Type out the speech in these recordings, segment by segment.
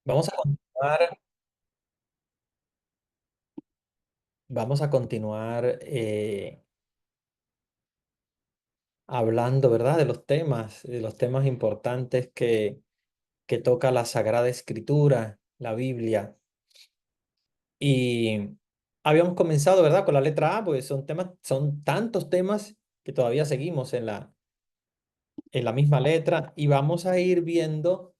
Vamos a continuar, vamos a continuar hablando, ¿verdad? De los temas importantes que toca la Sagrada Escritura, la Biblia. Y habíamos comenzado, ¿verdad? Con la letra A, pues son temas, son tantos temas que todavía seguimos en la misma letra y vamos a ir viendo,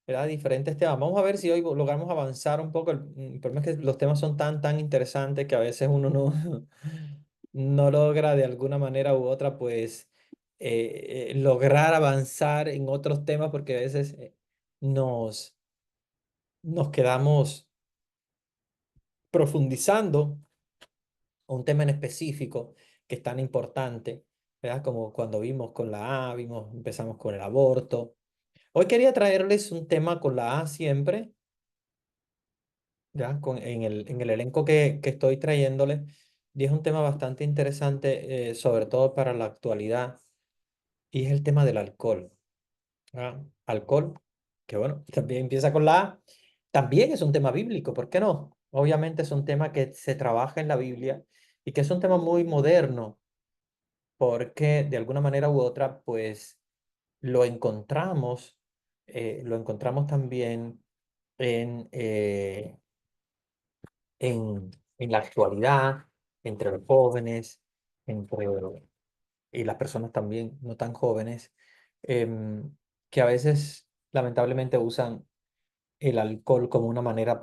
¿verdad? Diferentes temas. Vamos a ver si hoy logramos avanzar un poco. El problema es que los temas son tan interesantes que a veces uno no, no logra de alguna manera u otra, pues, lograr avanzar en otros temas porque a veces nos, nos quedamos profundizando un tema en específico que es tan importante, ¿verdad? Como cuando vimos con la A, empezamos con el aborto. Hoy quería traerles un tema con la A siempre, ¿ya? En el elenco que estoy trayéndoles, y es un tema bastante interesante, sobre todo para la actualidad, y es el tema del alcohol. Alcohol, que bueno, también empieza con la A, también es un tema bíblico, ¿por qué no? Obviamente es un tema que se trabaja en la Biblia y que es un tema muy moderno, porque de alguna manera u otra, pues lo encontramos, lo encontramos también en, eh, en la actualidad, entre los jóvenes, entre, y las personas también no tan jóvenes, em, que a veces lamentablemente usan el alcohol como una manera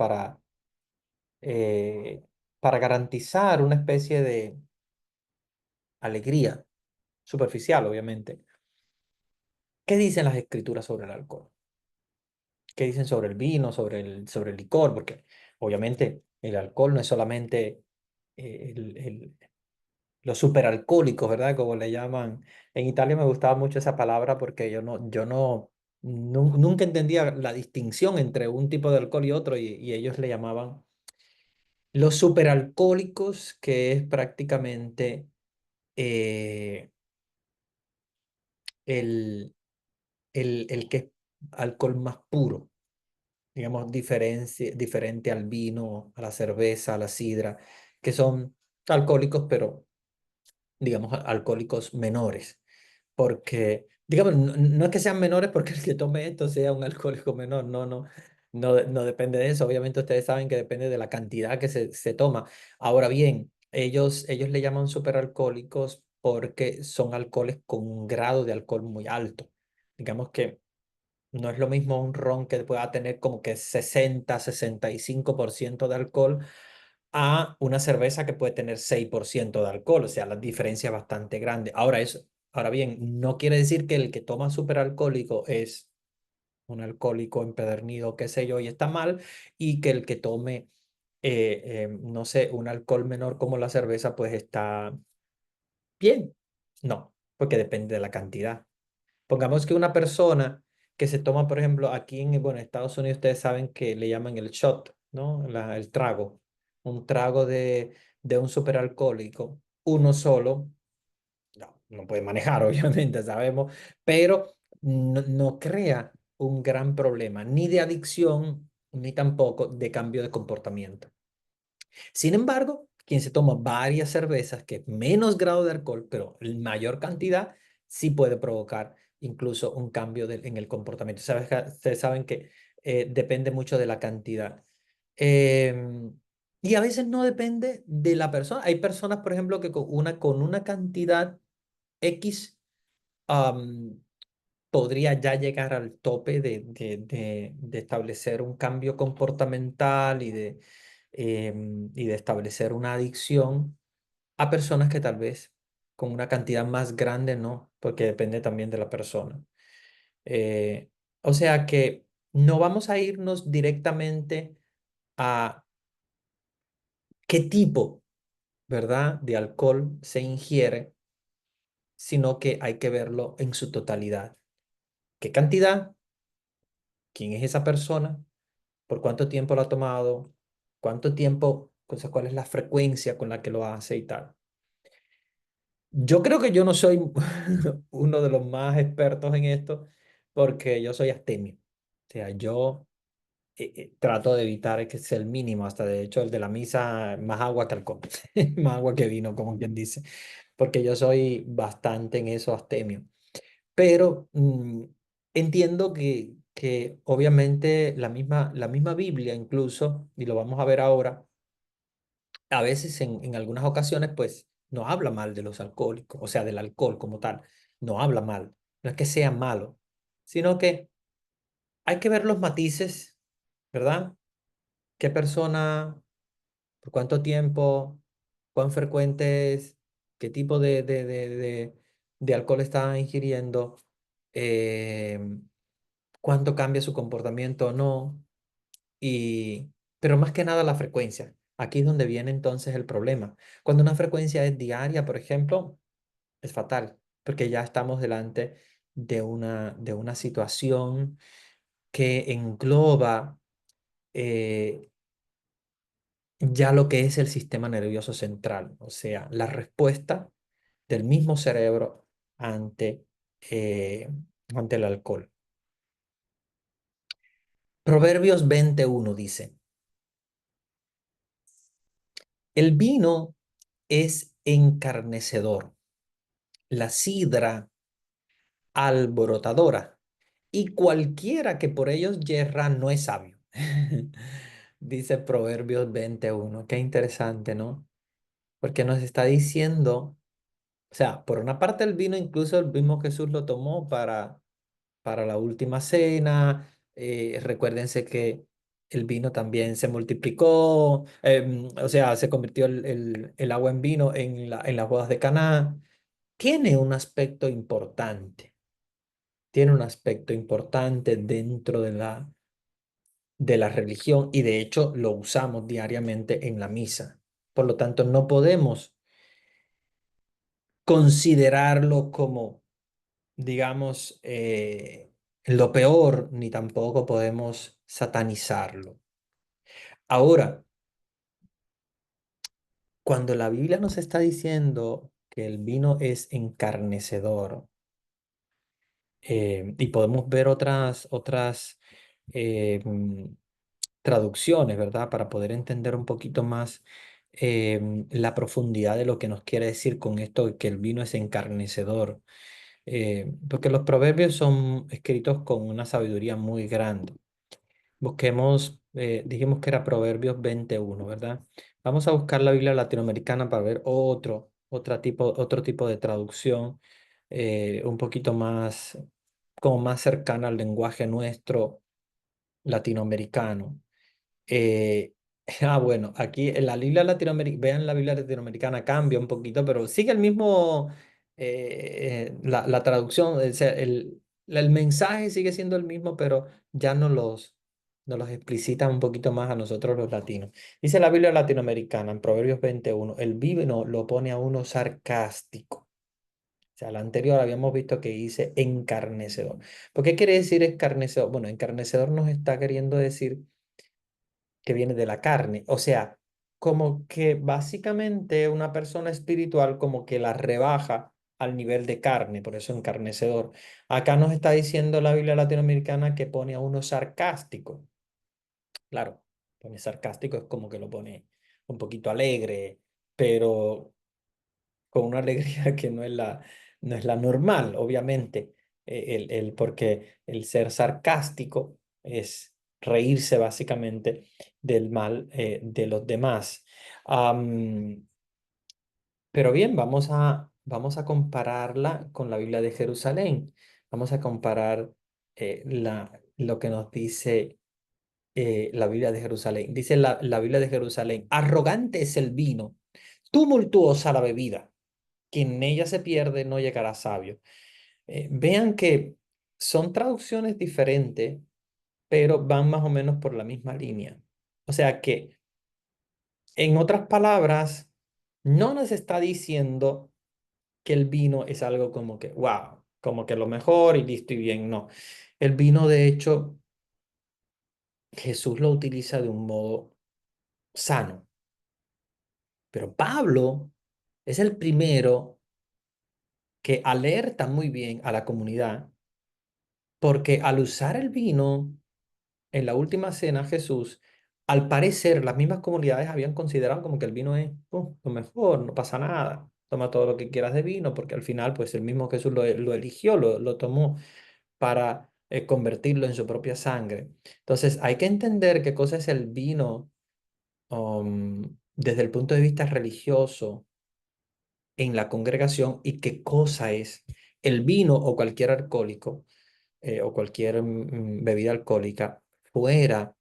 eh, para garantizar una especie de alegría superficial, obviamente. ¿Qué dicen las escrituras sobre el alcohol? ¿Qué dicen sobre el vino, sobre el licor? Porque obviamente el alcohol no es solamente los superalcohólicos, ¿verdad? Como le llaman. En Italia me gustaba mucho esa palabra porque yo nunca entendía la distinción entre un tipo de alcohol y otro y ellos le llamaban los superalcohólicos, que es prácticamente eh, el, el que es alcohol más puro, digamos, diferente al vino, a la cerveza, a la sidra, que son alcohólicos, pero digamos, alcohólicos menores. Porque, digamos, no es que sean menores porque el que tome esto sea un alcohólico menor, no depende de eso. Obviamente ustedes saben que depende de la cantidad que se toma. Ahora bien, ellos le llaman superalcohólicos porque son alcoholes con un grado de alcohol muy alto. Digamos que no es lo mismo un ron que pueda tener como que 65% de alcohol a una cerveza que puede tener 6% de alcohol. O sea, la diferencia es bastante grande. Ahora bien, no quiere decir que el que toma superalcohólico es un alcohólico empedernido, qué sé yo, y está mal, y que el que tome, no sé, un alcohol menor como la cerveza, pues está bien. No, porque depende de la cantidad. Pongamos que una persona que se toma, por ejemplo, aquí bueno, Estados Unidos ustedes saben que le llaman el shot, ¿no? El trago. Un trago de un superalcohólico, uno solo, no puede manejar, obviamente, sabemos, pero no crea un gran problema, ni de adicción, ni tampoco de cambio de comportamiento. Sin embargo, quien se toma varias cervezas, que menos grado de alcohol, pero en mayor cantidad, sí puede provocar incluso un cambio en el comportamiento. Ustedes saben que depende mucho de la cantidad. Em, y a veces no depende de la persona. Hay personas, por ejemplo, que con una cantidad X am, podría ya llegar al tope de establecer un cambio comportamental y de establecer una adicción a personas que tal vez con una cantidad más grande no, porque depende también de la persona. Eh, o sea que no vamos a irnos directamente a qué tipo, ¿verdad?, de alcohol se ingiere, sino que hay que verlo en su totalidad. ¿Qué cantidad? ¿Quién es esa persona? ¿Por cuánto tiempo lo ha tomado? ¿Cuánto tiempo, o sea, cuál es la frecuencia con la que lo hace y tal? Yo creo que yo no soy uno de los más expertos en esto porque yo soy astemio. O sea, yo trato de evitar que sea el mínimo, hasta de hecho el de la misa, más agua que alcohol, más agua que vino, como quien dice, porque yo soy bastante en eso astemio. Pero entiendo que obviamente la misma Biblia incluso, y lo vamos a ver ahora, a veces en algunas ocasiones pues no habla mal de los alcohólicos, o sea, del alcohol como tal, no habla mal, no es que sea malo, sino que hay que ver los matices, ¿verdad? ¿Qué persona, por cuánto tiempo, cuán frecuente es, qué tipo de alcohol está ingiriendo, eh, cuánto cambia su comportamiento o no? Y, pero más que nada la frecuencia. Aquí es donde viene entonces el problema. Cuando una frecuencia es diaria, por ejemplo, es fatal, porque ya estamos delante de una situación que engloba eh, ya lo que es el sistema nervioso central, o sea, la respuesta del mismo cerebro ante, eh, ante el alcohol. Proverbios 21 dice, el vino es encarnecedor, la sidra alborotadora, y cualquiera que por ellos yerra no es sabio. Dice Proverbios 21. Qué interesante, ¿no? Porque nos está diciendo, o sea, por una parte el vino, incluso el mismo Jesús lo tomó para la última cena. Recuérdense que el vino también se multiplicó, o sea, se convirtió el agua en vino en las bodas de Caná. Tiene un aspecto importante, tiene un aspecto importante dentro de la religión y de hecho lo usamos diariamente en la misa. Por lo tanto, no podemos considerarlo como, digamos, lo peor, ni tampoco podemos satanizarlo. Ahora, cuando la Biblia nos está diciendo que el vino es encarnecedor, y podemos ver otras traducciones, ¿verdad? Para poder entender un poquito más la profundidad de lo que nos quiere decir con esto, que el vino es encarnecedor. Porque los proverbios son escritos con una sabiduría muy grande. Busquemos, dijimos que era Proverbios 21, ¿verdad? Vamos a buscar la Biblia latinoamericana para ver otro tipo de traducción, un poquito más, como más cercana al lenguaje nuestro latinoamericano. Eh, bueno, aquí en la Biblia latinoamericana, vean la Biblia latinoamericana, cambia un poquito, pero sigue el mismo, la traducción, o sea, el mensaje sigue siendo el mismo, pero ya nos los explicita un poquito más a nosotros los latinos. Dice la Biblia latinoamericana en Proverbios 21, el vino lo pone a uno sarcástico. O sea, la anterior habíamos visto que dice encarnecedor. ¿Por qué quiere decir escarnecedor? Bueno, encarnecedor nos está queriendo decir que viene de la carne. O sea, como que básicamente una persona espiritual como que la rebaja al nivel de carne, por eso encarnecedor. Acá nos está diciendo la Biblia latinoamericana que pone a uno sarcástico. Claro, pone sarcástico es como que lo pone un poquito alegre, pero con una alegría que no es la normal, obviamente, porque el ser sarcástico es reírse básicamente del mal de los demás. Am, pero bien, vamos a compararla con la Biblia de Jerusalén. Vamos a comparar lo que nos dice la Biblia de Jerusalén. Dice la Biblia de Jerusalén, arrogante es el vino, tumultuosa la bebida. Quien en ella se pierde no llegará sabio. Vean que son traducciones diferentes, pero van más o menos por la misma línea. O sea que, en otras palabras, no nos está diciendo que el vino es algo como que, wow, como que lo mejor y listo y bien. No. El vino, de hecho, Jesús lo utiliza de un modo sano, pero Pablo es el primero que alerta muy bien a la comunidad porque al usar el vino en la última cena Jesús, al parecer las mismas comunidades habían considerado como que el vino es lo mejor, no pasa nada, toma todo lo que quieras de vino, porque al final pues el mismo Jesús lo eligió, lo tomó para convertirlo en su propia sangre. Entonces hay que entender qué cosa es el vino desde el punto de vista religioso en la congregación y qué cosa es el vino o cualquier alcohólico o cualquier bebida alcohólica fuera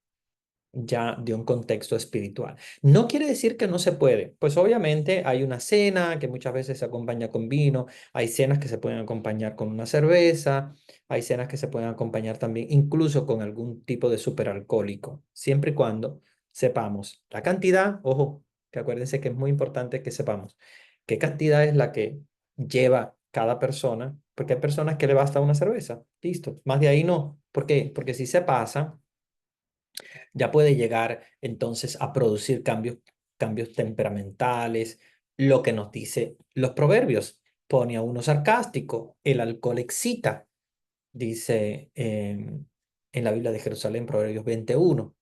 ya de un contexto espiritual. No quiere decir que no se puede, pues obviamente hay una cena que muchas veces se acompaña con vino, hay cenas que se pueden acompañar con una cerveza, hay cenas que se pueden acompañar también incluso con algún tipo de superalcohólico, siempre y cuando sepamos la cantidad, ojo, que acuérdense que es muy importante que sepamos qué cantidad es la que lleva cada persona, porque hay personas que le basta una cerveza, listo, más de ahí no. ¿Por qué? Porque si se pasa ya puede llegar entonces a producir cambios temperamentales, lo que nos dice los proverbios. Pone a uno sarcástico, el alcohol excita, dice en la Biblia de Jerusalén, Proverbios 21.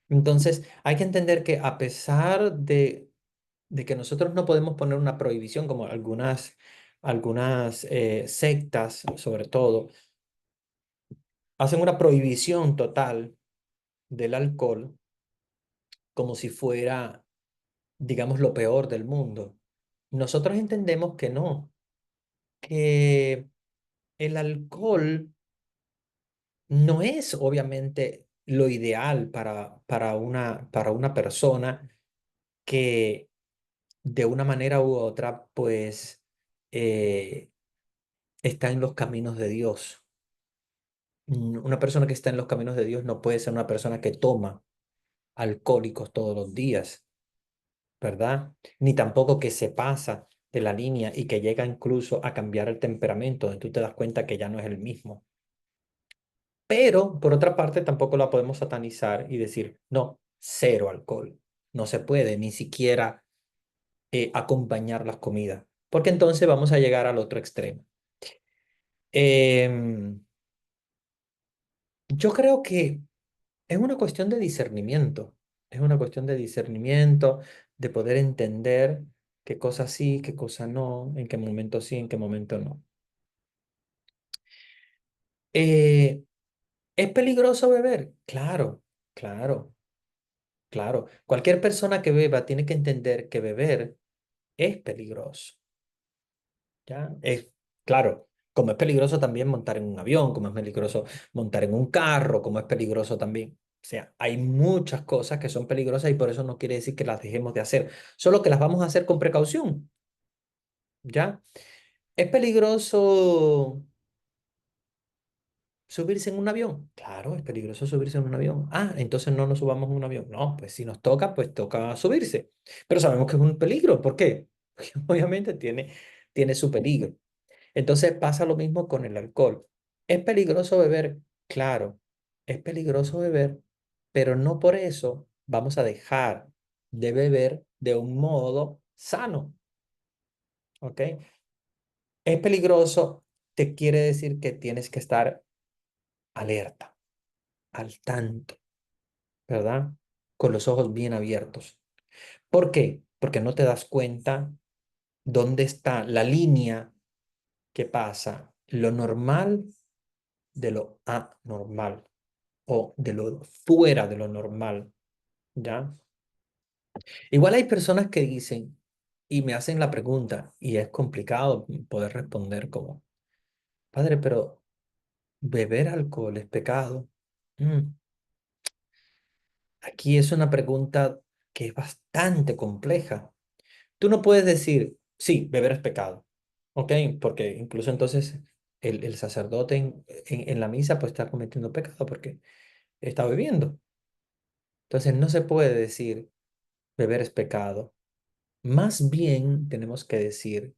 Entonces, hay que entender que a pesar de que nosotros no podemos poner una prohibición, como algunas sectas, sobre todo, hacen una prohibición total del alcohol como si fuera digamos, lo peor del mundo. Nosotros entendemos que no, que el alcohol no es obviamente lo ideal para una persona que de una manera u otra, pues, eh, está en los caminos de Dios. Una persona que está en los caminos de Dios no puede ser una persona que toma alcohólicos todos los días. ¿Verdad? Ni tampoco que se pasa de la línea y que llega incluso a cambiar el temperamento, donde tú te das cuenta que ya no es el mismo. Pero, por otra parte, tampoco la podemos satanizar y decir, no, cero alcohol. No se puede ni siquiera acompañar las comidas, porque entonces vamos a llegar al otro extremo. Em, yo creo que es una cuestión de discernimiento, es una cuestión de discernimiento, de poder entender qué cosa sí, qué cosa no, en qué momento sí, en qué momento no. Eh, ¿Es peligroso beber? Claro, claro, claro. Cualquier persona que beba tiene que entender que beber es peligroso, ¿ya? Claro, como es peligroso también montar en un avión, como es peligroso montar en un carro, como es peligroso también. O sea, hay muchas cosas que son peligrosas y por eso no quiere decir que las dejemos de hacer, solo que las vamos a hacer con precaución, ¿ya? ¿Es peligroso subirse en un avión? Claro, es peligroso subirse en un avión. Ah, entonces no nos subamos en un avión. No, pues si nos toca, pues toca subirse. Pero sabemos que es un peligro. ¿Por qué? Porque obviamente tiene su peligro. Entonces pasa lo mismo con el alcohol. ¿Es peligroso beber? Claro, es peligroso beber, pero no por eso vamos a dejar de beber de un modo sano, ¿ok? Es peligroso, te quiere decir que tienes que estar alerta, al tanto, ¿verdad? Con los ojos bien abiertos. ¿Por qué? Porque no te das cuenta dónde está la línea que pasa lo normal de lo anormal o de lo fuera de lo normal, ¿ya? Igual hay personas que dicen y me hacen la pregunta y es complicado poder responder como, padre, pero beber alcohol es pecado. Mm, Aquí es una pregunta que es bastante compleja. Tú no puedes decir, sí, beber es pecado, ¿ok? Porque incluso entonces el sacerdote en la misa pues está cometiendo pecado porque está bebiendo. Entonces no se puede decir beber es pecado. Más bien tenemos que decir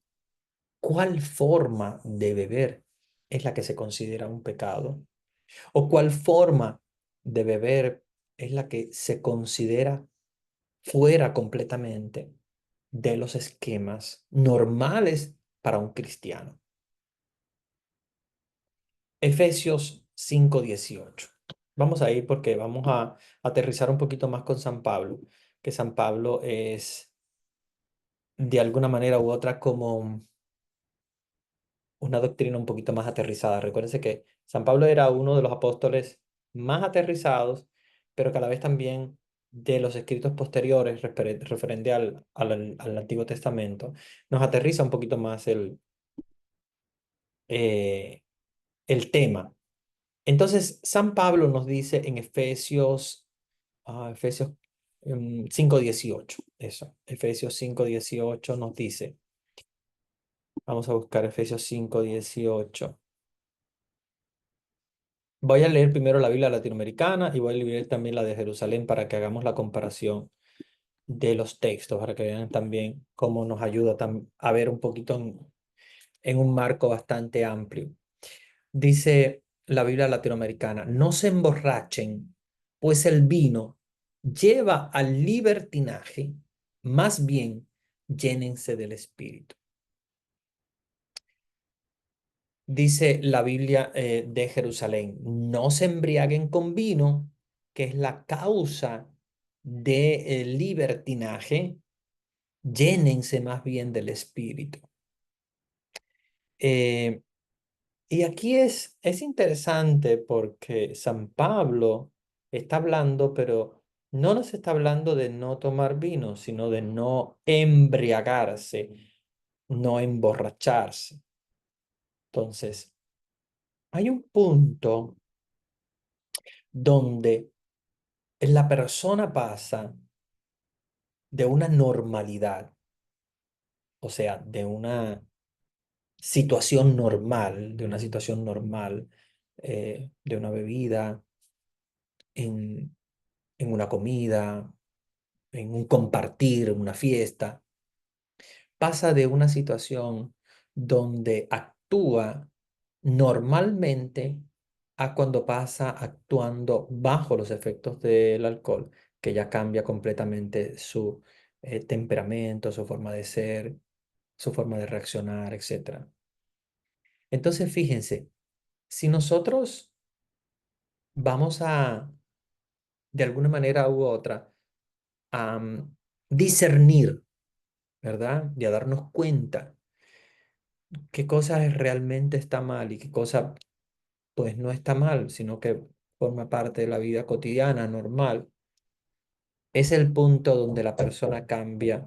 cuál forma de beber es la que se considera un pecado o cuál forma de beber es la que se considera fuera completamente de los esquemas normales para un cristiano. Efesios 5:18. vamos a ir porque vamos a aterrizar un poquito más con San Pablo, que San Pablo es de alguna manera u otra como una doctrina un poquito más aterrizada. Recuérdense que San Pablo era uno de los apóstoles más aterrizados, pero que a la vez también de los escritos posteriores referente al Antiguo Testamento, nos aterriza un poquito más eh, el tema. Entonces, San Pablo nos dice en Efesios 5:18, eso, Efesios 5:18 nos dice, vamos a buscar Efesios 5:18. Voy a leer primero la Biblia latinoamericana y voy a leer también la de Jerusalén para que hagamos la comparación de los textos, para que vean también cómo nos ayuda a ver un poquito en un marco bastante amplio. Dice la Biblia latinoamericana, no se emborrachen, pues el vino lleva al libertinaje, más bien llénense del espíritu. Dice la Biblia de Jerusalén, no se embriaguen con vino, que es la causa del libertinaje, llénense más bien del espíritu. Eh, y aquí es interesante porque San Pablo está hablando, pero no nos está hablando de no tomar vino, sino de no embriagarse, no emborracharse. Entonces, hay un punto donde la persona pasa de una normalidad, o sea, de una situación normal, de una bebida, en, en una comida, en un compartir, en una fiesta, pasa de una situación donde actúa normalmente a cuando pasa actuando bajo los efectos del alcohol, que ya cambia completamente su temperamento, su forma de ser, su forma de reaccionar, etcétera. Entonces, fíjense, si nosotros vamos de alguna manera u otra, a discernir, ¿verdad? Y a darnos cuenta qué cosa realmente está mal y qué cosa pues no está mal, sino que forma parte de la vida cotidiana, normal, es el punto donde la persona cambia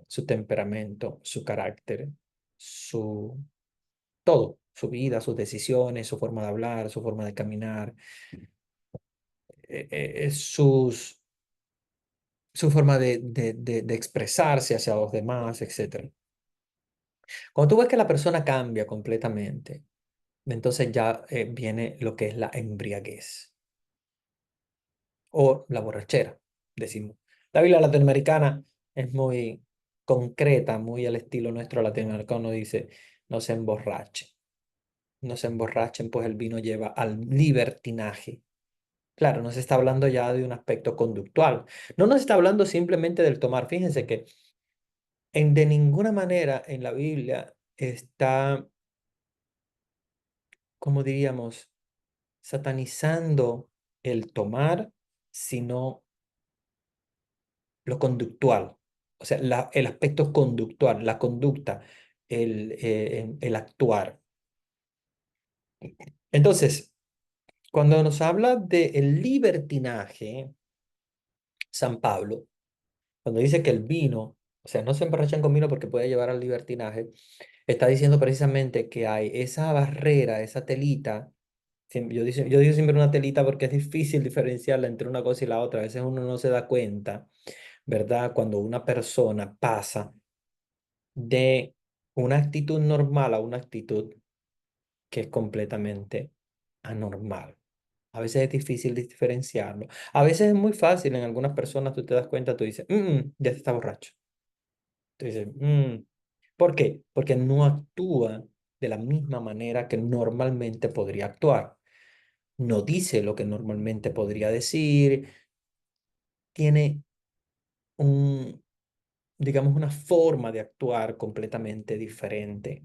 su temperamento, su carácter, su todo, su vida, sus decisiones, su forma de hablar, su forma de caminar, su forma de expresarse hacia los demás, etcétera. Cuando tú ves que la persona cambia completamente, entonces ya viene lo que es la embriaguez o la borrachera, decimos. La Biblia latinoamericana es muy concreta, muy al estilo nuestro latinoamericano, dice, no se emborrachen, no se emborrachen, pues el vino lleva al libertinaje. Claro, no se está hablando ya de un aspecto conductual, no nos está hablando simplemente del tomar. Fíjense que de ninguna manera en la Biblia está, como diríamos, satanizando el tomar, sino lo conductual, o sea, el aspecto conductual, la conducta, el actuar. Entonces, cuando nos habla del libertinaje, San Pablo, cuando dice que el vino, o sea, no se emborrachan con vino porque puede llevar al libertinaje, está diciendo precisamente que hay esa barrera, esa telita. Yo digo siempre una telita porque es difícil diferenciarla entre una cosa y la otra. A veces uno no se da cuenta, ¿verdad? Cuando una persona pasa de una actitud normal a una actitud que es completamente anormal. A veces es difícil diferenciarlo. A veces es muy fácil. En algunas personas tú te das cuenta, tú dices, ya está borracho. Tú dices, ¿por qué? Porque no actúa de la misma manera que normalmente podría actuar. No dice lo que normalmente podría decir. Tiene un, digamos, una forma de actuar completamente diferente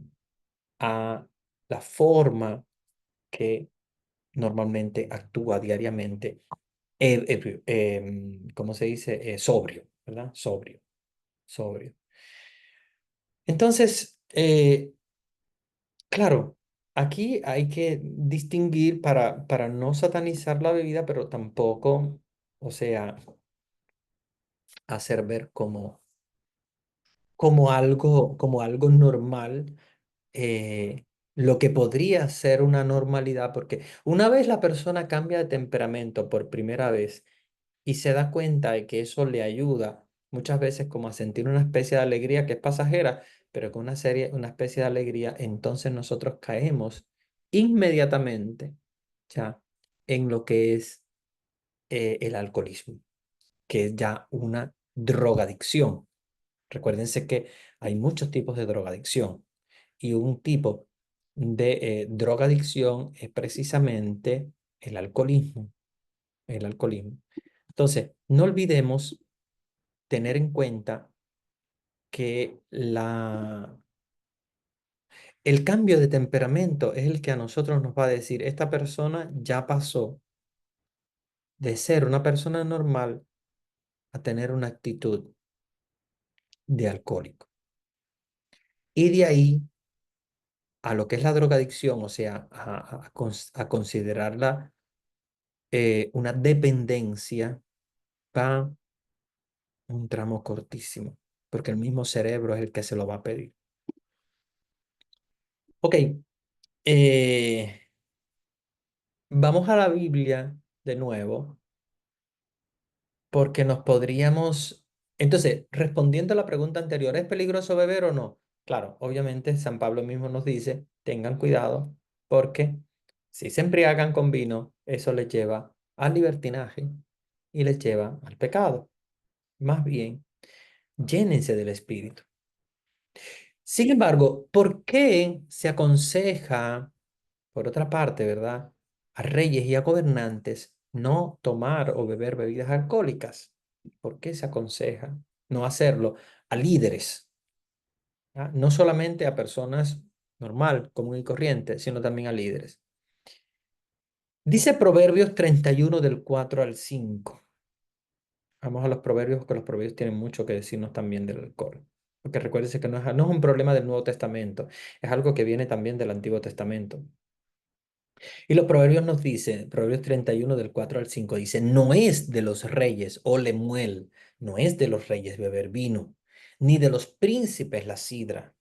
a la forma que normalmente actúa diariamente, ¿cómo se dice? Sobrio, ¿verdad? Sobrio, sobrio. Entonces, claro, aquí hay que distinguir para no satanizar la bebida, pero tampoco, o sea, hacer ver como algo normal, lo que podría ser una normalidad, porque una vez la persona cambia de temperamento por primera vez y se da cuenta de que eso le ayuda muchas veces como a sentir una especie de alegría que es pasajera, pero con una especie de alegría, entonces nosotros caemos inmediatamente ya en lo que es el alcoholismo, que es ya una drogadicción. Recuérdense que hay muchos tipos de drogadicción y un tipo de drogadicción es precisamente el alcoholismo, el alcoholismo. Entonces, no olvidemos tener en cuenta que el cambio de temperamento es el que a nosotros nos va a decir, esta persona ya pasó de ser una persona normal a tener una actitud de alcohólico. Y de ahí a lo que es la drogadicción, o sea, a considerarla una dependencia, va un tramo cortísimo, porque el mismo cerebro es el que se lo va a pedir. Ok, eh, vamos a la Biblia de nuevo, porque nos podríamos... Entonces, respondiendo a la pregunta anterior, ¿es peligroso beber o no? Claro, obviamente San Pablo mismo nos dice, tengan cuidado, porque si se embriagan con vino, eso les lleva al libertinaje y les lleva al pecado. Más bien, llénense del Espíritu. Sin embargo, ¿por qué se aconseja, por otra parte, verdad, a reyes y a gobernantes no tomar o beber bebidas alcohólicas? ¿Por qué se aconseja no hacerlo a líderes? ¿Ah? No solamente a personas normal, común y corriente, sino también a líderes. Dice Proverbios 31 del 4 al 5. Vamos a los proverbios, porque los proverbios tienen mucho que decirnos también del alcohol. Porque recuérdense que no es un problema del Nuevo Testamento, es algo que viene también del Antiguo Testamento. Y los proverbios nos dice, Proverbios 31 del 4 al 5 dice, no es de los reyes, o lemuel, no es de los reyes beber vino, ni de los príncipes la sidra,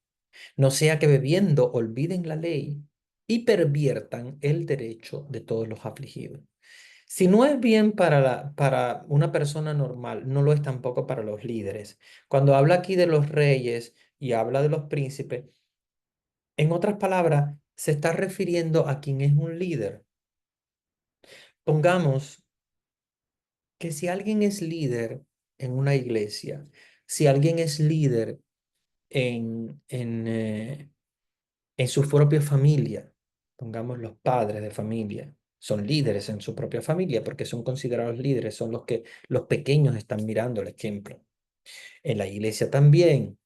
no sea que bebiendo olviden la ley y perviertan el derecho de todos los afligidos. Si no es bien para una persona normal, no lo es tampoco para los líderes. Cuando habla aquí de los reyes y habla de los príncipes, en otras palabras, se está refiriendo a quien es un líder. Pongamos que si alguien es líder en una iglesia, si alguien es líder en su propia familia, pongamos los padres de familia, son líderes en su propia familia porque son considerados líderes, son los que los pequeños están mirando el ejemplo. En la iglesia también,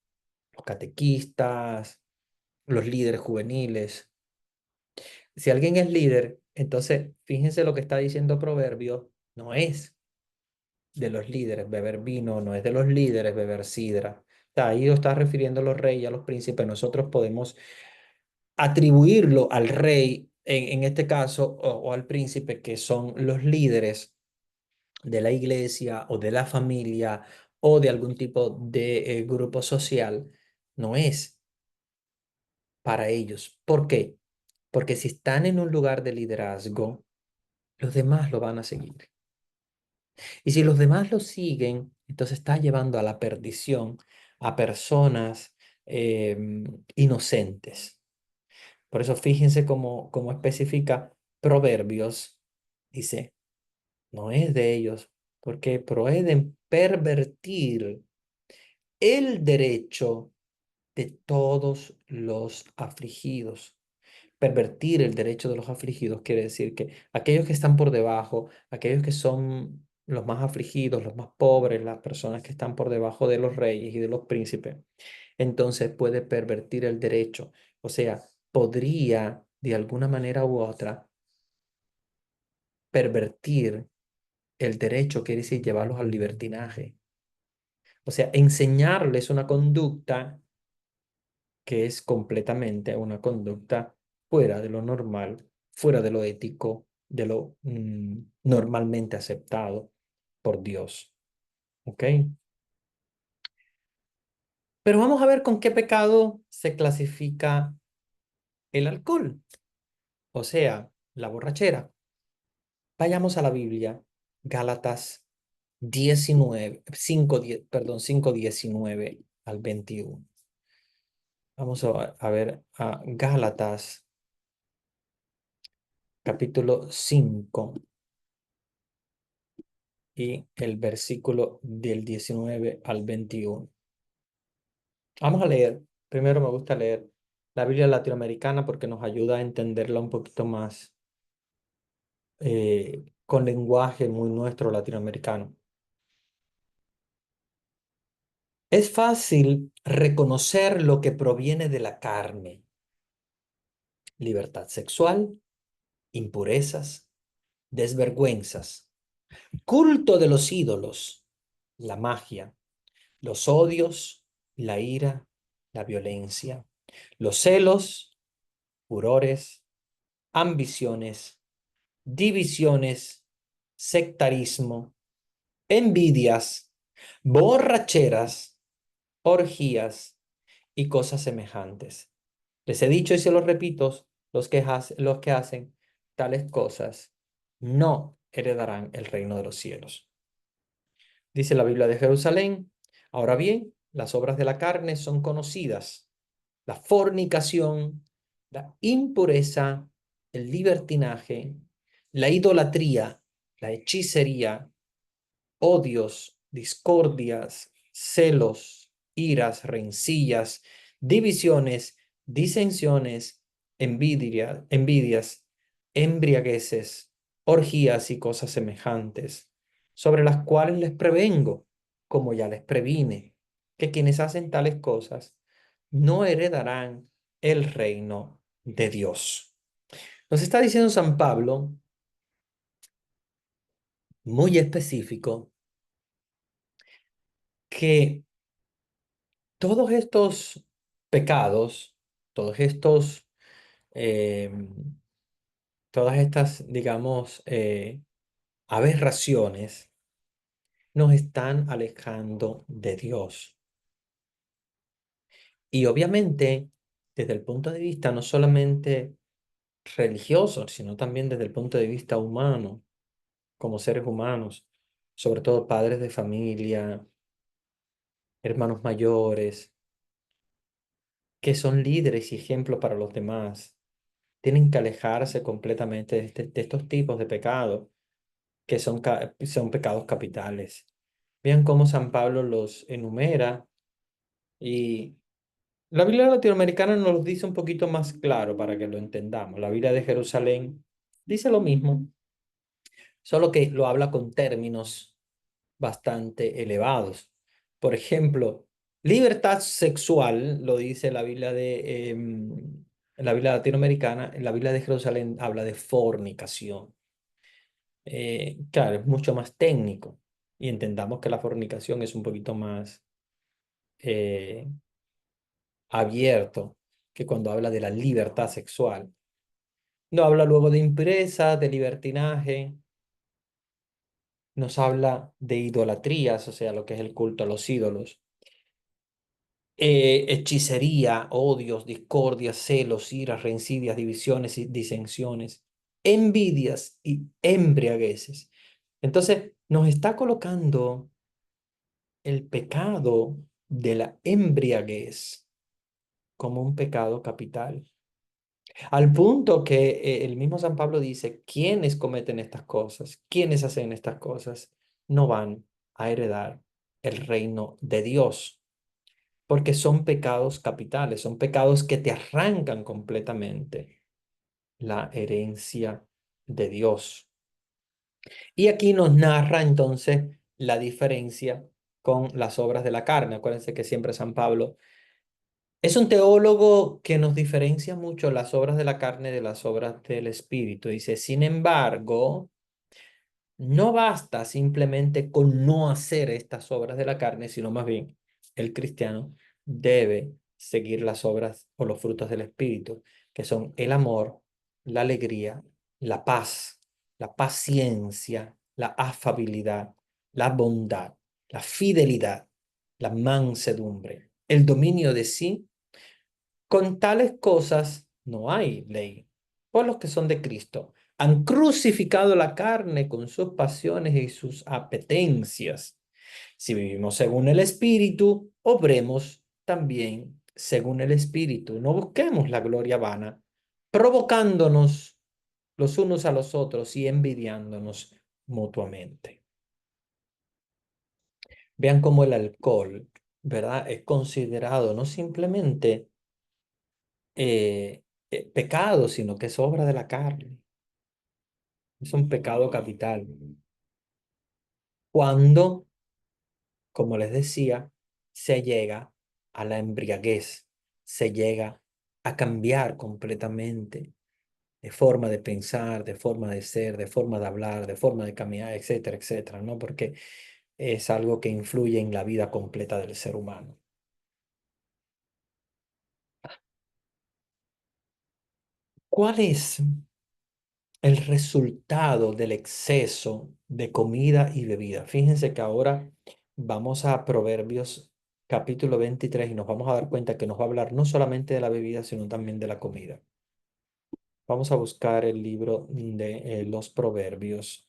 los catequistas, los líderes juveniles. Si alguien es líder, entonces fíjense lo que está diciendo Proverbios, no es de los líderes beber vino, no es de los líderes beber sidra. O sea, ahí lo está refiriendo a los reyes, a los príncipes. Nosotros podemos atribuirlo al rey, en este caso, o al príncipe, que son los líderes de la iglesia o de la familia o de algún tipo de grupo social. No es para ellos. ¿Por qué? Porque si están en un lugar de liderazgo, los demás lo van a seguir. Y si los demás lo siguen, entonces está llevando a la perdición a personas inocentes. Por eso fíjense cómo especifica Proverbios. Dice, no es de ellos, porque pueden pervertir el derecho de todos los afligidos. Pervertir el derecho de los afligidos quiere decir que aquellos que están por debajo, aquellos que son los más afligidos, los más pobres, las personas que están por debajo de los reyes y de los príncipes, entonces puede pervertir el derecho. O sea, podría de alguna manera u otra pervertir el derecho, quiere decir llevarlos al libertinaje. O sea, enseñarles una conducta que es completamente una conducta fuera de lo normal, fuera de lo ético, de lo normalmente aceptado por Dios. ¿Ok? Pero vamos a ver con qué pecado se clasifica el alcohol, o sea, la borrachera. Vayamos a la Biblia, Gálatas 19, 5, perdón, 5:19 al 21. Vamos a ver a Gálatas capítulo 5 y el versículo del 19 al 21. Vamos a leer. Primero me gusta leer la Biblia latinoamericana porque nos ayuda a entenderla un poquito más con lenguaje muy nuestro latinoamericano. Es fácil reconocer lo que proviene de la carne: libertad sexual, impurezas, desvergüenzas, culto de los ídolos, la magia, los odios, la ira, la violencia, los celos, furores, ambiciones, divisiones, sectarismo, envidias, borracheras, orgías y cosas semejantes. Les he dicho y se los repito, los que hacen tales cosas no heredarán el reino de los cielos. Dice la Biblia de Jerusalén: ahora bien, las obras de la carne son conocidas: la fornicación, la impureza, el libertinaje, la idolatría, la hechicería, odios, discordias, celos, iras, rencillas, divisiones, disensiones, envidias, embriagueces, orgías y cosas semejantes, sobre las cuales les prevengo, como ya les previne, que quienes hacen tales cosas no heredarán el reino de Dios. Nos está diciendo San Pablo, muy específico, que todos estos pecados, todos estos, eh, todas estas, digamos, aberraciones, nos están alejando de Dios. Y obviamente, desde el punto de vista no solamente religioso, sino también desde el punto de vista humano, como seres humanos, sobre todo padres de familia, hermanos mayores, que son líderes y ejemplos para los demás, tienen que alejarse completamente de estos tipos de pecados, que son pecados capitales. Vean cómo San Pablo los enumera, y la Biblia latinoamericana nos los dice un poquito más claro para que lo entendamos. La Biblia de Jerusalén dice lo mismo, solo que lo habla con términos bastante elevados. Por ejemplo, libertad sexual, lo dice la Biblia la Biblia latinoamericana. En la Biblia de Jerusalén habla de fornicación. Claro, es mucho más técnico, y entendamos que la fornicación es un poquito más eh, abierto que cuando habla de la libertad sexual. No habla luego de impureza, de libertinaje, nos habla de idolatrías, o sea, lo que es el culto a los ídolos. Hechicería, odios, discordias, celos, iras, rencillas, divisiones y disensiones, envidias y embriagueces. Entonces, nos está colocando el pecado de la embriaguez como un pecado capital. Al punto que el mismo San Pablo dice: quienes cometen estas cosas, quienes hacen estas cosas, no van a heredar el reino de Dios, porque son pecados capitales, son pecados que te arrancan completamente la herencia de Dios. Y aquí nos narra entonces la diferencia con las obras de la carne. Acuérdense que siempre San Pablo es un teólogo que nos diferencia mucho las obras de la carne de las obras del Espíritu. Dice: sin embargo, No basta simplemente con no hacer estas obras de la carne, sino más bien el cristiano debe seguir las obras o los frutos del Espíritu, que son el amor, la alegría, la paz, la paciencia, la afabilidad, la bondad, la fidelidad, la mansedumbre, el dominio de sí. Con tales cosas no hay ley. Por los que son de Cristo han crucificado la carne con sus pasiones y sus apetencias. Si vivimos según el Espíritu, obremos también según el Espíritu. No busquemos la gloria vana, provocándonos los unos a los otros y envidiándonos mutuamente. Vean cómo el alcohol, ¿verdad? Es considerado no simplemente pecado, sino que es obra de la carne. Es un pecado capital. Cuando, como les decía, se llega a la embriaguez, se llega a cambiar completamente de forma de pensar, de forma de ser, de forma de hablar, de forma de caminar, etcétera, etcétera, ¿no? Porque es algo que influye en la vida completa del ser humano. ¿Cuál es el resultado del exceso de comida y bebida? Fíjense que ahora vamos a Proverbios capítulo 23 y nos vamos a dar cuenta que nos va a hablar no solamente de la bebida, sino también de la comida. Vamos a buscar el libro de los Proverbios.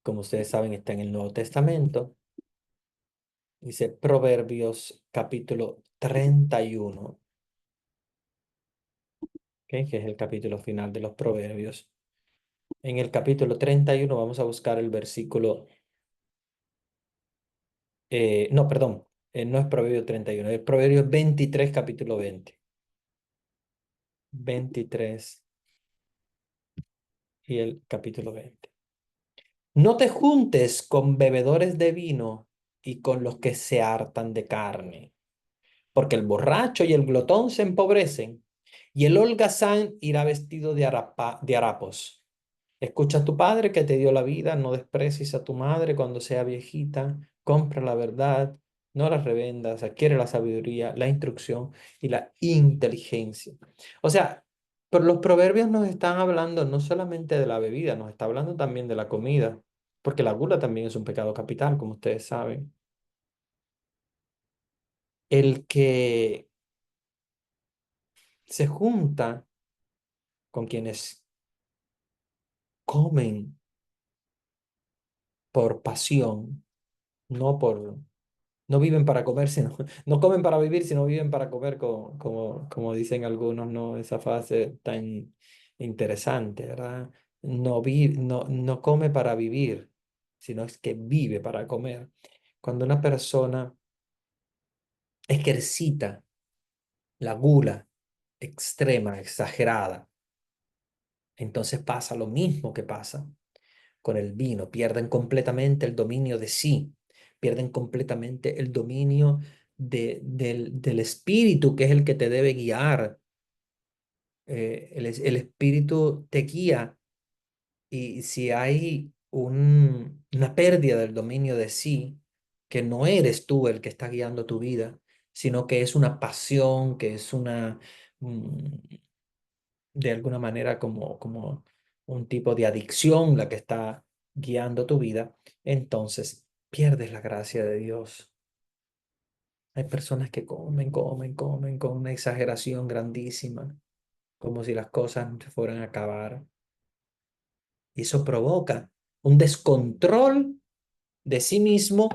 Como ustedes saben, está en el Nuevo Testamento. Dice Proverbios capítulo 31, ¿ok? Que es el capítulo final de los Proverbios. En el capítulo 31 vamos a buscar el versículo. No, perdón, no es Proverbio 31, es Proverbio 23, capítulo 20. 23 y el capítulo 20. No te juntes con bebedores de vino y con los que se hartan de carne, porque el borracho y el glotón se empobrecen, y el holgazán irá vestido de harapos. Escucha a tu padre que te dio la vida, no desprecies a tu madre cuando sea viejita, compra la verdad, no la revendas, adquiere la sabiduría, la instrucción y la inteligencia. O sea, pero los proverbios nos están hablando no solamente de la bebida, nos está hablando también de la comida, porque la gula también es un pecado capital, como ustedes saben. El que se junta con quienes comen por pasión, no por no viven para comer, sino, no comen para vivir, sino viven para comer, como dicen algunos, ¿no? Esa frase tan interesante, ¿verdad? No come para vivir, sino es que vive para comer. Cuando una persona ejercita la gula extrema, exagerada, entonces pasa lo mismo que pasa con el vino, pierden completamente el dominio de sí, pierden completamente el dominio del espíritu, que es el que te debe guiar. El espíritu te guía y si hay una pérdida del dominio de sí, que no eres tú el que está guiando tu vida, sino que es una pasión, que es mm, de alguna manera como un tipo de adicción la que está guiando tu vida, entonces pierdes la gracia de Dios. Hay personas que comen con una exageración grandísima, como si las cosas se fueran a acabar. Y eso provoca un descontrol de sí mismo,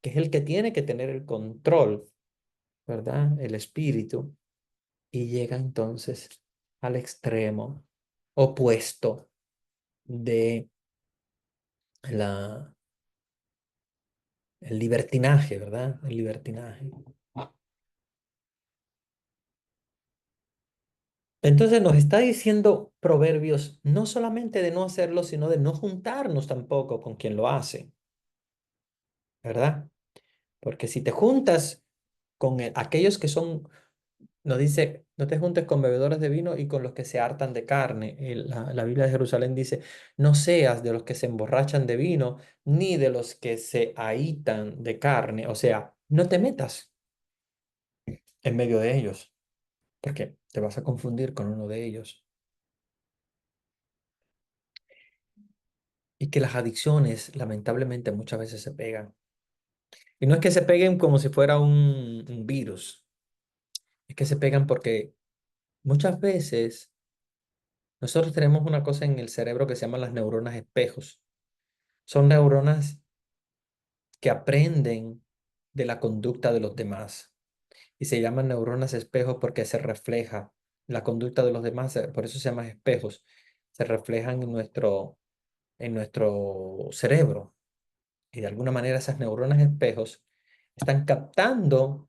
que es el que tiene que tener el control, ¿verdad? El espíritu. Y llega entonces al extremo opuesto de la, el libertinaje, ¿verdad? El libertinaje. Entonces nos está diciendo Proverbios no solamente de no hacerlo, sino de no juntarnos tampoco con quien lo hace, ¿verdad? Porque si te juntas con aquellos que son no dice, no te juntes con bebedores de vino y con los que se hartan de carne. La Biblia de Jerusalén dice, no seas de los que se emborrachan de vino, ni de los que se ahitan de carne. O sea, no te metas en medio de ellos, porque te vas a confundir con uno de ellos. Y que las adicciones, lamentablemente, muchas veces se pegan. Y no es que se peguen como si fuera un virus, es que se pegan porque muchas veces nosotros tenemos una cosa en el cerebro que se llama las neuronas espejos. Son neuronas que aprenden de la conducta de los demás y se llaman neuronas espejos porque se refleja la conducta de los demás, por eso se llaman espejos, se reflejan en nuestro cerebro y de alguna manera esas neuronas espejos están captando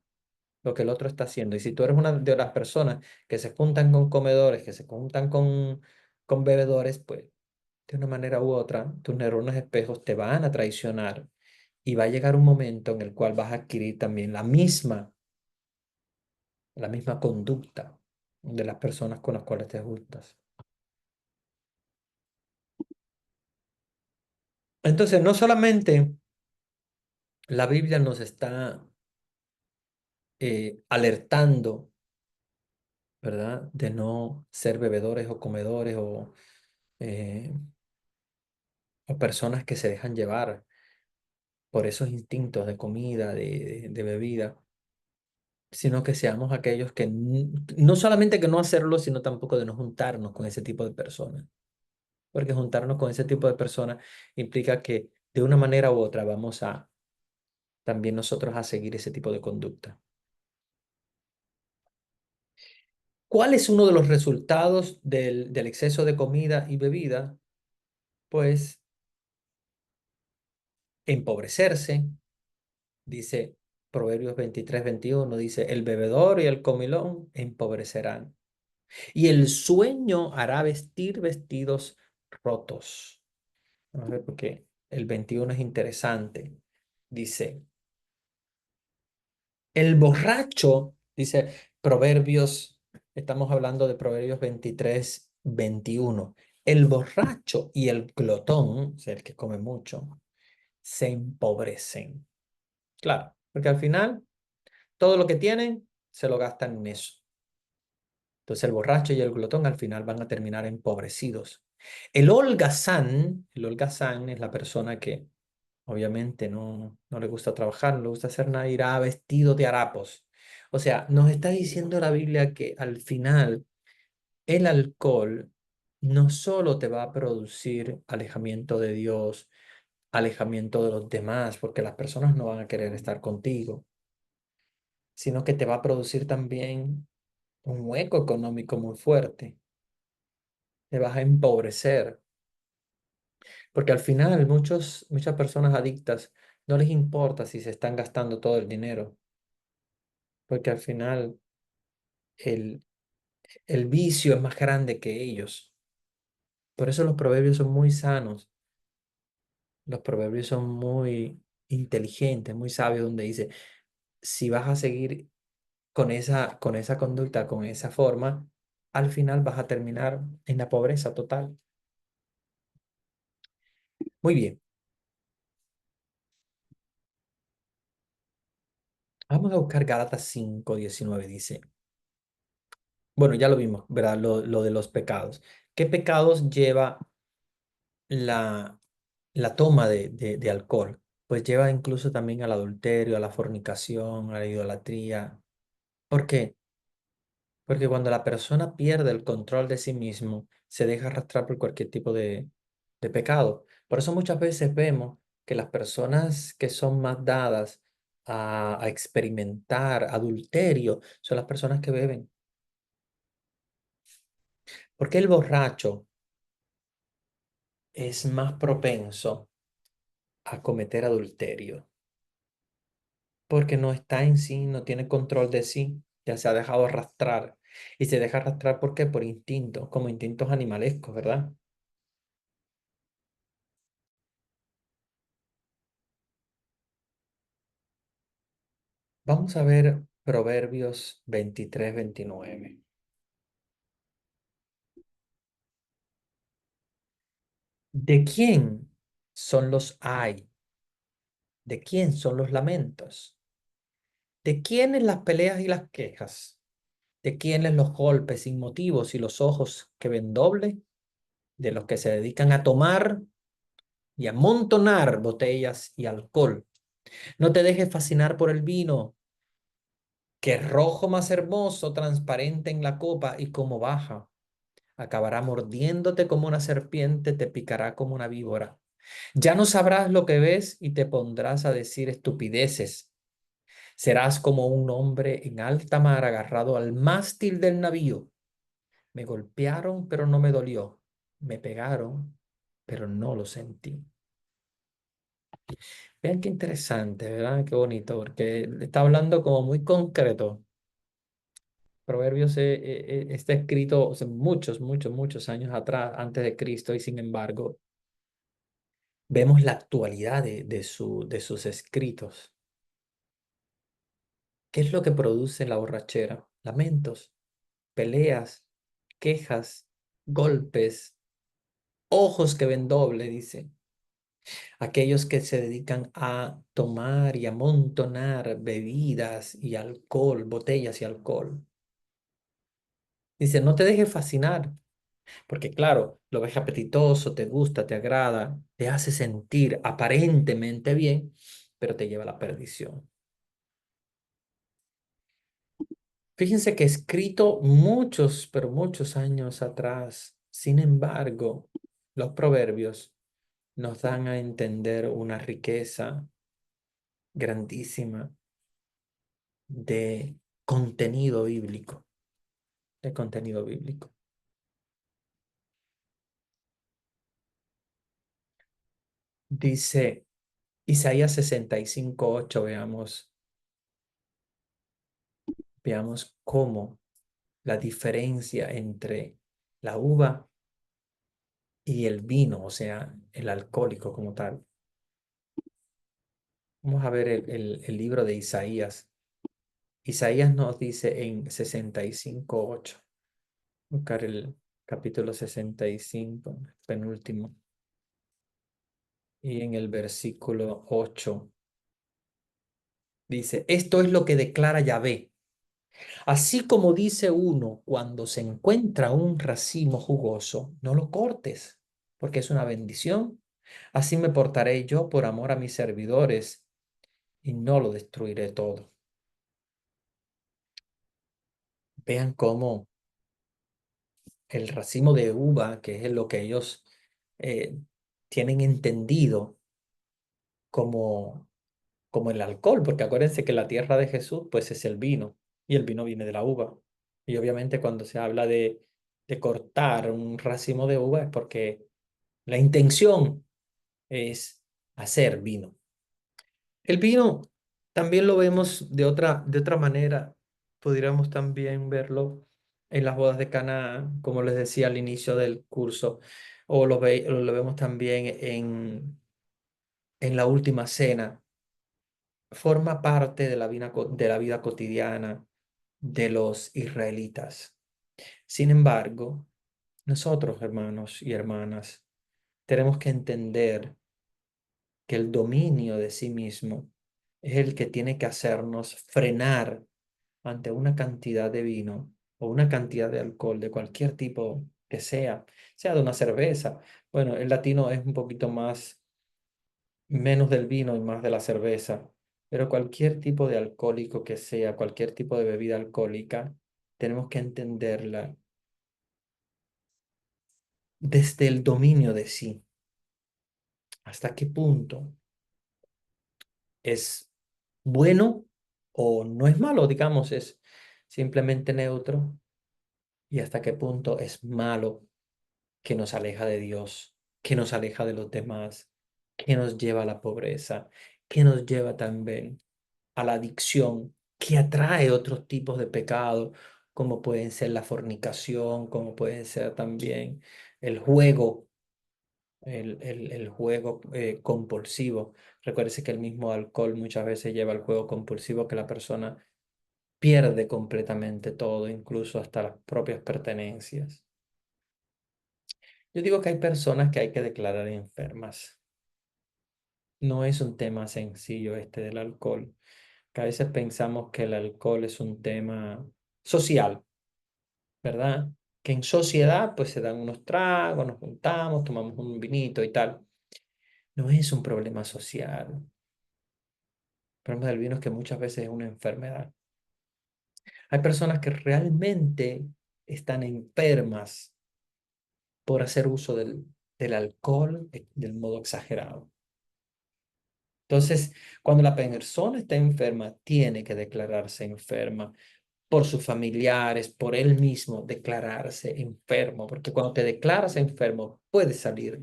lo que el otro está haciendo. Y si tú eres una de las personas que se juntan con comedores, que se juntan con bebedores, pues de una manera u otra, tus neuronas espejos te van a traicionar y va a llegar un momento en el cual vas a adquirir también la misma conducta de las personas con las cuales te juntas. Entonces, no solamente la Biblia nos está alertando, ¿verdad? De no ser bebedores o comedores eh, o personas que se dejan llevar por esos instintos de comida, de bebida, sino que seamos aquellos que no solamente que no hacerlo, sino tampoco de no juntarnos con ese tipo de personas. Porque juntarnos con ese tipo de personas implica que de una manera u otra vamos a también nosotros a seguir ese tipo de conducta. ¿Cuál es uno de los resultados del exceso de comida y bebida? Pues empobrecerse, dice Proverbios 23-21, dice, el bebedor y el comilón empobrecerán, y el sueño hará vestir vestidos rotos. Vamos a ver porque el 21 es interesante. Dice, el borracho, dice Proverbios, estamos hablando de Proverbios 23-21. El borracho y el glotón, o sea, el que come mucho, se empobrecen. Claro, porque al final todo lo que tienen se lo gastan en eso. Entonces el borracho y el glotón al final van a terminar empobrecidos. El holgazán es la persona que obviamente no le gusta trabajar, no le gusta hacer nada, irá vestido de harapos. O sea, nos está diciendo la Biblia que al final el alcohol no solo te va a producir alejamiento de Dios, alejamiento de los demás, porque las personas no van a querer estar contigo, sino que te va a producir también un hueco económico muy fuerte. Te vas a empobrecer, porque al final muchas personas adictas no les importa si se están gastando todo el dinero, porque al final el, el vicio es más grande que ellos. Por eso los proverbios son muy sanos, los proverbios son muy inteligentes, muy sabios, donde dice, si vas a seguir con esa conducta, con esa forma, al final vas a terminar en la pobreza total. Muy bien, vamos a buscar Gálatas 5:19 dice, bueno, ya lo vimos, ¿verdad? Lo de los pecados. ¿Qué pecados lleva la, la toma de alcohol? Pues lleva incluso también al adulterio, a la fornicación, a la idolatría. ¿Por qué? Porque cuando la persona pierde el control de sí mismo, se deja arrastrar por cualquier tipo de pecado. Por eso muchas veces vemos que las personas que son más dadas a experimentar adulterio son las personas que beben. Porque el borracho es más propenso a cometer adulterio, porque no está en sí, no tiene control de sí, ya se ha dejado arrastrar. Y se deja arrastrar, ¿por qué? Por instintos, como instintos animalescos, ¿verdad? Vamos a ver Proverbios 23-29. ¿De quién son los ay? ¿De quién son los lamentos? ¿De quiénes las peleas y las quejas? ¿De quiénes los golpes sin motivos y los ojos que ven doble? De los que se dedican a tomar y amontonar botellas y alcohol. No te dejes fascinar por el vino, que rojo más hermoso, transparente en la copa y como baja. Acabará mordiéndote como una serpiente, te picará como una víbora. Ya no sabrás lo que ves y te pondrás a decir estupideces. Serás como un hombre en alta mar agarrado al mástil del navío. Me golpearon, pero no me dolió. Me pegaron, pero no lo sentí. Vean qué interesante, ¿verdad? Qué bonito, porque está hablando como muy concreto. Proverbios está escrito, o sea, muchos, muchos, muchos años atrás, antes de Cristo, y sin embargo, vemos la actualidad de sus escritos. ¿Qué es lo que produce la borrachera? Lamentos, peleas, quejas, golpes, ojos que ven doble, dice. Aquellos que se dedican a tomar y amontonar bebidas y alcohol, botellas y alcohol. Dice, no te dejes fascinar, porque claro, lo ves apetitoso, te gusta, te agrada, te hace sentir aparentemente bien, pero te lleva a la perdición. Fíjense que escrito muchos, pero muchos años atrás, sin embargo, los proverbios nos dan a entender una riqueza grandísima de contenido bíblico, de contenido bíblico. Dice Isaías 65:8, veamos cómo la diferencia entre la uva y el vino, o sea, el alcohólico como tal. Vamos a ver el libro de Isaías. Isaías nos dice en 65:8, buscar el capítulo 65, penúltimo, y en el versículo 8 dice, esto es lo que declara Yahvé. Así como dice uno cuando se encuentra un racimo jugoso, no lo cortes, porque es una bendición. Así me portaré yo por amor a mis servidores y no lo destruiré todo. Vean cómo el racimo de uva, que es lo que ellos eh, tienen entendido como, como el alcohol, porque acuérdense que la tierra de Jesús pues es el vino y el vino viene de la uva. Y obviamente cuando se habla de cortar un racimo de uva es porque la intención es hacer vino. El vino también lo vemos de otra manera. Podríamos también verlo en las bodas de Caná, como les decía al inicio del curso, o lo vemos también en la última cena. Forma parte de de la vida cotidiana de los israelitas. Sin embargo, nosotros, hermanos y hermanas, tenemos que entender que el dominio de sí mismo es el que tiene que hacernos frenar ante una cantidad de vino o una cantidad de alcohol de cualquier tipo que sea, sea de una cerveza. Bueno, el latino es un poquito más, menos del vino y más de la cerveza, pero cualquier tipo de alcohólico que sea, cualquier tipo de bebida alcohólica, tenemos que entenderla desde el dominio de sí. ¿Hasta qué punto es bueno o no es malo, digamos, es simplemente neutro? ¿Y hasta qué punto es malo, que nos aleja de Dios, que nos aleja de los demás, que nos lleva a la pobreza, que nos lleva también a la adicción, que atrae otros tipos de pecado, como pueden ser la fornicación, como pueden ser también el juego, el juego compulsivo? Recuérdese que el mismo alcohol muchas veces lleva al juego compulsivo, que la persona pierde completamente todo, incluso hasta las propias pertenencias. Yo digo que hay personas que hay que declarar enfermas. No es un tema sencillo este del alcohol, que a veces pensamos que el alcohol es un tema social, ¿verdad? Que en sociedad pues se dan unos tragos, nos juntamos, tomamos un vinito y tal. No es un problema social. El problema del vino es que muchas veces es una enfermedad. Hay personas que realmente están enfermas por hacer uso del alcohol del modo exagerado. Entonces, cuando la persona está enferma, tiene que declararse enferma por sus familiares, por él mismo, declararse enfermo, porque cuando te declaras enfermo, puedes salir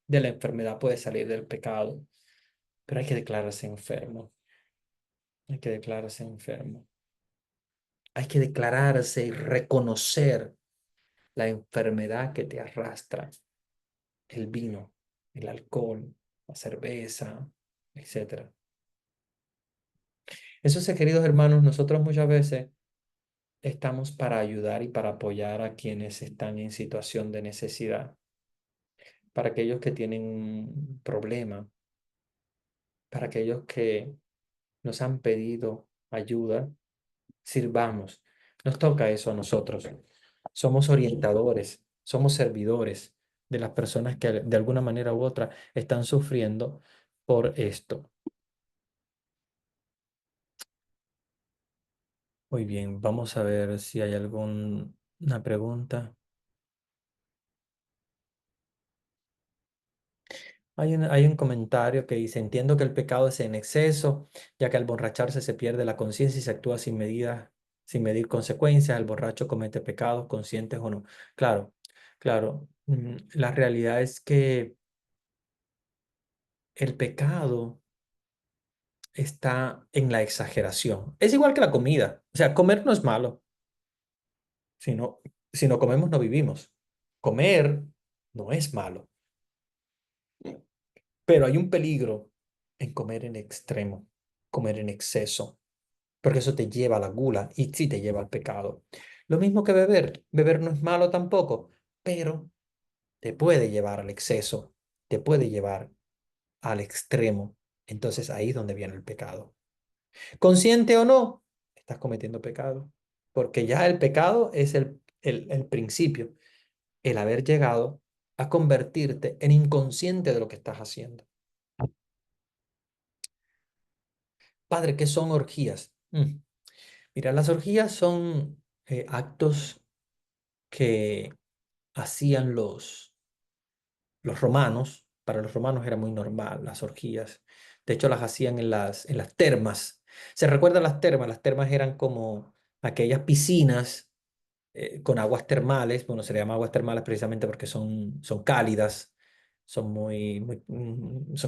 de la enfermedad, puedes salir del pecado, pero hay que declararse enfermo, hay que declararse enfermo, hay que declararse y reconocer la enfermedad que te arrastra, el vino, el alcohol, la cerveza, etcétera. Eso es, queridos hermanos, nosotros muchas veces estamos para ayudar y para apoyar a quienes están en situación de necesidad, para aquellos que tienen un problema, para aquellos que nos han pedido ayuda, sirvamos. Nos toca eso a nosotros. Somos orientadores, somos servidores de las personas que de alguna manera u otra están sufriendo por esto. Muy bien, vamos a ver si hay alguna pregunta. Hay un comentario que dice, entiendo que el pecado es en exceso, ya que al borracharse se pierde la conciencia y se actúa sin medida, sin medir consecuencias. El borracho comete pecados, conscientes o no. Claro, claro. La realidad es que el pecado está en la exageración. Es igual que la comida. O sea, comer no es malo. Si no, si no comemos, no vivimos. Comer no es malo. Pero hay un peligro en comer en extremo, comer en exceso, porque eso te lleva a la gula y sí te lleva al pecado. Lo mismo que beber. Beber no es malo tampoco, pero te puede llevar al exceso, te puede llevar al extremo. Entonces ahí es donde viene el pecado. Consciente o no, estás cometiendo pecado, porque ya el pecado es el principio, el haber llegado a convertirte en inconsciente de lo que estás haciendo. Padre, ¿qué son orgías? Mira, las orgías son actos que hacían los romanos. Para los romanos era muy normal las orgías. De hecho, las hacían en las termas. ¿Se recuerdan las termas? Las termas eran como aquellas piscinas con aguas termales. Bueno, se le llama aguas termales precisamente porque son cálidas, son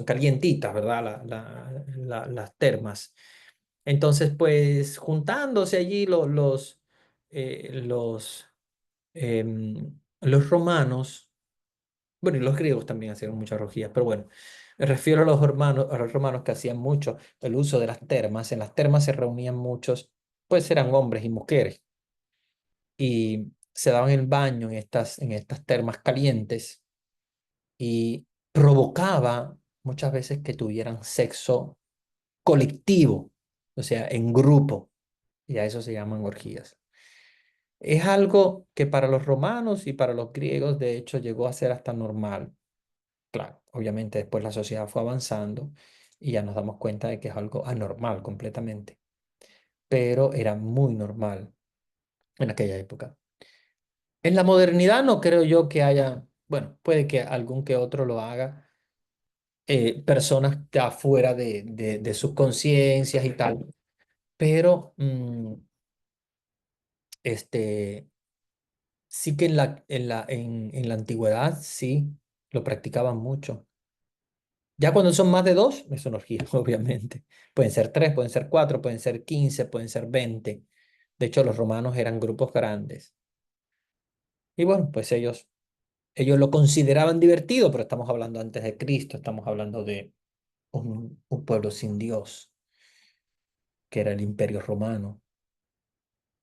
calientitas, ¿verdad? Las termas. Entonces, pues juntándose allí los romanos, bueno, y los griegos también hacían muchas orgías, pero bueno, me refiero a los romanos que hacían mucho el uso de las termas. En las termas se reunían muchos, pues eran hombres y mujeres, y se daban el baño en estas termas calientes y provocaba muchas veces que tuvieran sexo colectivo, o sea, en grupo, y a eso se llaman orgías. Es algo que para los romanos y para los griegos, de hecho, llegó a ser hasta normal. Claro, obviamente después la sociedad fue avanzando y ya nos damos cuenta de que es algo anormal completamente, pero era muy normal en aquella época. En la modernidad no creo yo que haya, bueno, puede que algún que otro lo haga, personas de afuera de sus conciencias y tal, pero este, sí que en la antigüedad sí lo practicaban mucho. Ya cuando son más de dos, es una orgía, obviamente. Pueden ser tres, pueden ser cuatro, pueden ser 15, pueden ser 20. De hecho, los romanos eran grupos grandes. Y bueno, pues ellos lo consideraban divertido, pero estamos hablando antes de Cristo, estamos hablando de un pueblo sin Dios, que era el Imperio Romano.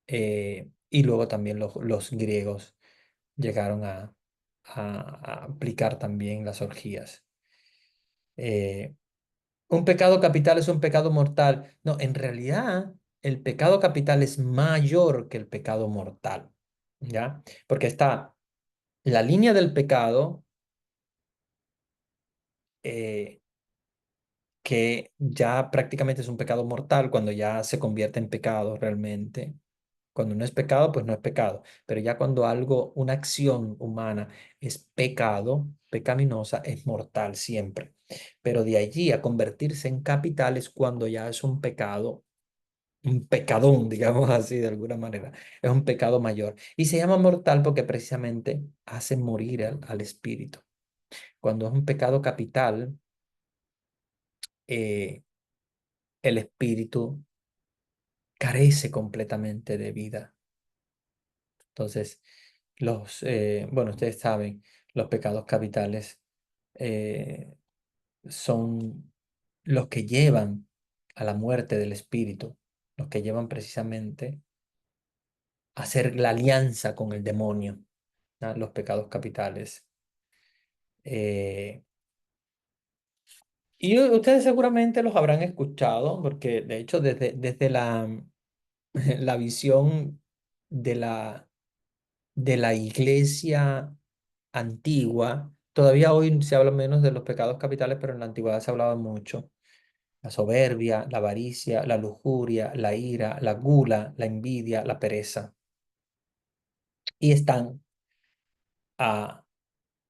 Y luego también los griegos llegaron a aplicar también las orgías. Eh, un pecado capital es un pecado mortal. No, en realidad el pecado capital es mayor que el pecado mortal, ¿ya? Porque está la línea del pecado, eh, que ya prácticamente es un pecado mortal cuando ya se convierte en pecado realmente. Cuando no es pecado, pues no es pecado. Pero ya cuando algo, una acción humana es pecado, pecaminosa, es mortal siempre. Pero de allí a convertirse en capital es cuando ya es un pecado, un pecadón, digamos así, de alguna manera. Es un pecado mayor. Y se llama mortal porque precisamente hace morir al espíritu. Cuando es un pecado capital, eh, el espíritu carece completamente de vida. Entonces, bueno, ustedes saben, los pecados capitales eh, son los que llevan a la muerte del espíritu, los que llevan precisamente a hacer la alianza con el demonio, ¿no? Los pecados capitales. Eh, y ustedes seguramente los habrán escuchado, porque de hecho desde la visión de la iglesia antigua, todavía hoy se habla menos de los pecados capitales, pero en la antigüedad se hablaba mucho. La soberbia, la avaricia, la lujuria, la ira, la gula, la envidia, la pereza. Y están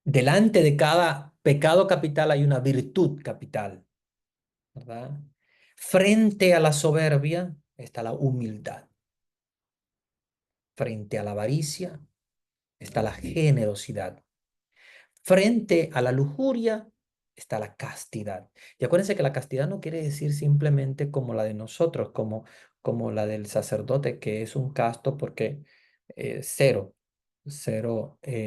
delante de cada pecado capital hay una virtud capital, ¿verdad? Frente a la soberbia está la humildad. Frente a la avaricia está la generosidad. Frente a la lujuria está la castidad. Y acuérdense que la castidad no quiere decir simplemente como la de nosotros, como la del sacerdote, que es un casto porque cero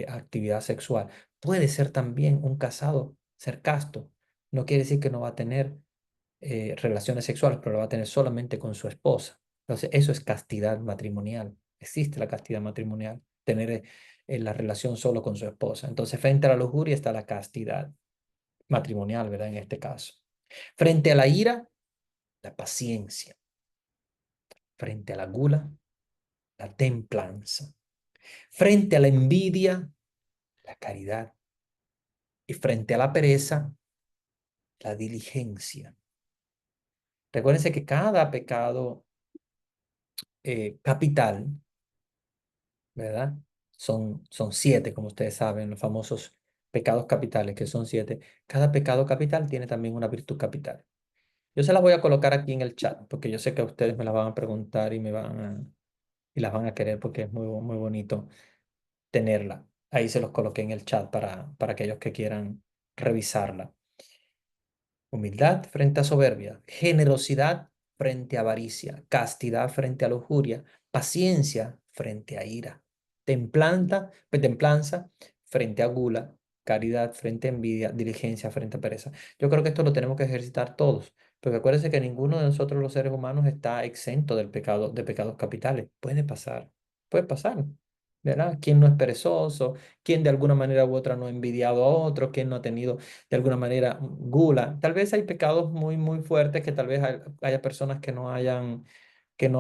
actividad sexual. Puede ser también un casado, ser casto. No quiere decir que no va a tener relaciones sexuales, pero lo va a tener solamente con su esposa. Entonces, eso es castidad matrimonial. Existe la castidad matrimonial, tener la relación solo con su esposa. Entonces, frente a la lujuria está la castidad matrimonial, ¿verdad? En este caso. Frente a la ira, la paciencia. Frente a la gula, la templanza. Frente a la envidia, la caridad. Y frente a la pereza, la diligencia. Recuérdense que cada pecado capital, ¿verdad? Son siete, como ustedes saben, los famosos pecados capitales, que son siete. Cada pecado capital tiene también una virtud capital. Yo se las voy a colocar aquí en el chat, porque yo sé que ustedes me las van a preguntar y las van a querer porque es muy bonito tenerla. Ahí se los coloqué en el chat para aquellos que quieran revisarla. Humildad frente a soberbia, generosidad frente a avaricia, castidad frente a lujuria, paciencia frente a ira, templanza frente a gula, caridad frente a envidia, diligencia frente a pereza. Yo creo que esto lo tenemos que ejercitar todos, porque acuérdense que ninguno de nosotros los seres humanos está exento del pecado, de pecados capitales. Puede pasar, ¿verdad? ¿Quién no es perezoso? ¿Quién de alguna manera u otra no ha envidiado a otro? ¿Quién no ha tenido de alguna manera gula? Tal vez hay pecados muy fuertes que tal vez haya personas que no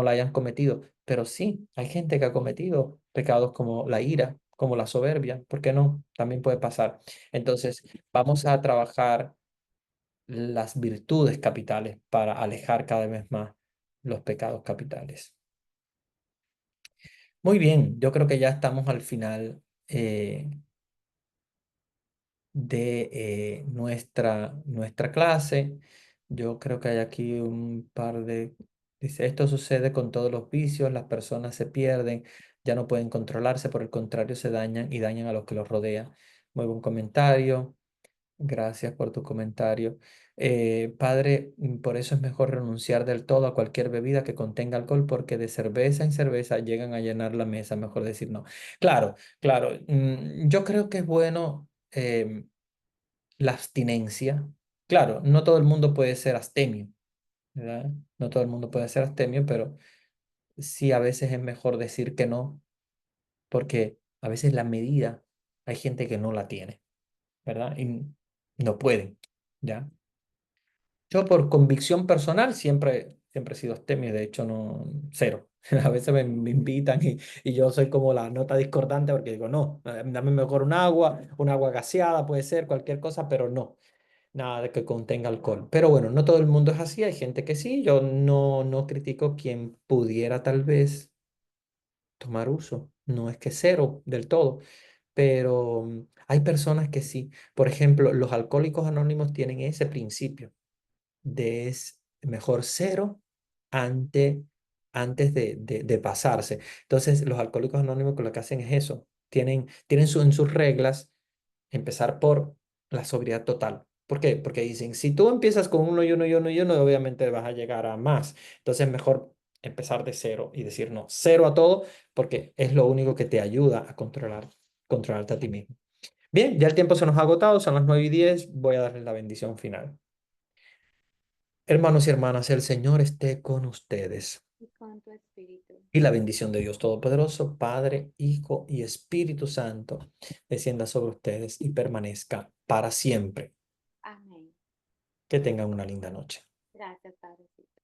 la hayan cometido, pero sí, hay gente que ha cometido pecados como la ira, como la soberbia. ¿Por qué no? También puede pasar. Entonces, vamos a trabajar las virtudes capitales para alejar cada vez más los pecados capitales. Muy bien, yo creo que ya estamos al final de nuestra clase. Yo creo que hay aquí un par de... Dice, esto sucede con todos los vicios, las personas se pierden, ya no pueden controlarse, por el contrario, se dañan y dañan a los que los rodean. Muy buen comentario. Gracias por tu comentario. Padre, por eso es mejor renunciar del todo a cualquier bebida que contenga alcohol, porque de cerveza en cerveza llegan a llenar la mesa, mejor decir no. Claro, claro. Yo creo que es bueno la abstinencia. Claro, no todo el mundo puede ser astemio, ¿verdad? No todo el mundo puede ser astemio, pero sí a veces es mejor decir que no, porque a veces la medida, hay gente que no la tiene, ¿verdad? Y no pueden, ¿ya? Yo por convicción personal siempre he sido abstemio, de hecho no, cero. A veces me invitan y yo soy como la nota discordante porque digo, no, dame mejor un agua gaseada puede ser, cualquier cosa, pero no, nada de que contenga alcohol. Pero bueno, no todo el mundo es así, hay gente que sí, yo no critico quien pudiera tal vez tomar uso, no es que cero del todo, pero hay personas que sí. Por ejemplo, los alcohólicos anónimos tienen ese principio de es mejor cero ante, antes de pasarse. Entonces, los alcohólicos anónimos lo que hacen es eso. Tienen en sus reglas empezar por la sobriedad total. ¿Por qué? Porque dicen, si tú empiezas con uno y uno y uno y uno, obviamente vas a llegar a más. Entonces, mejor empezar de cero y decir no, cero a todo, porque es lo único que te ayuda a controlarte a ti mismo. Bien, ya el tiempo se nos ha agotado, son las 9:10, voy a darles la bendición final. Hermanos y hermanas, el Señor esté con ustedes. Y con tu espíritu. Y la bendición de Dios Todopoderoso, Padre, Hijo y Espíritu Santo, descienda sobre ustedes y permanezca para siempre. Amén. Que tengan una linda noche. Gracias, Padrecito.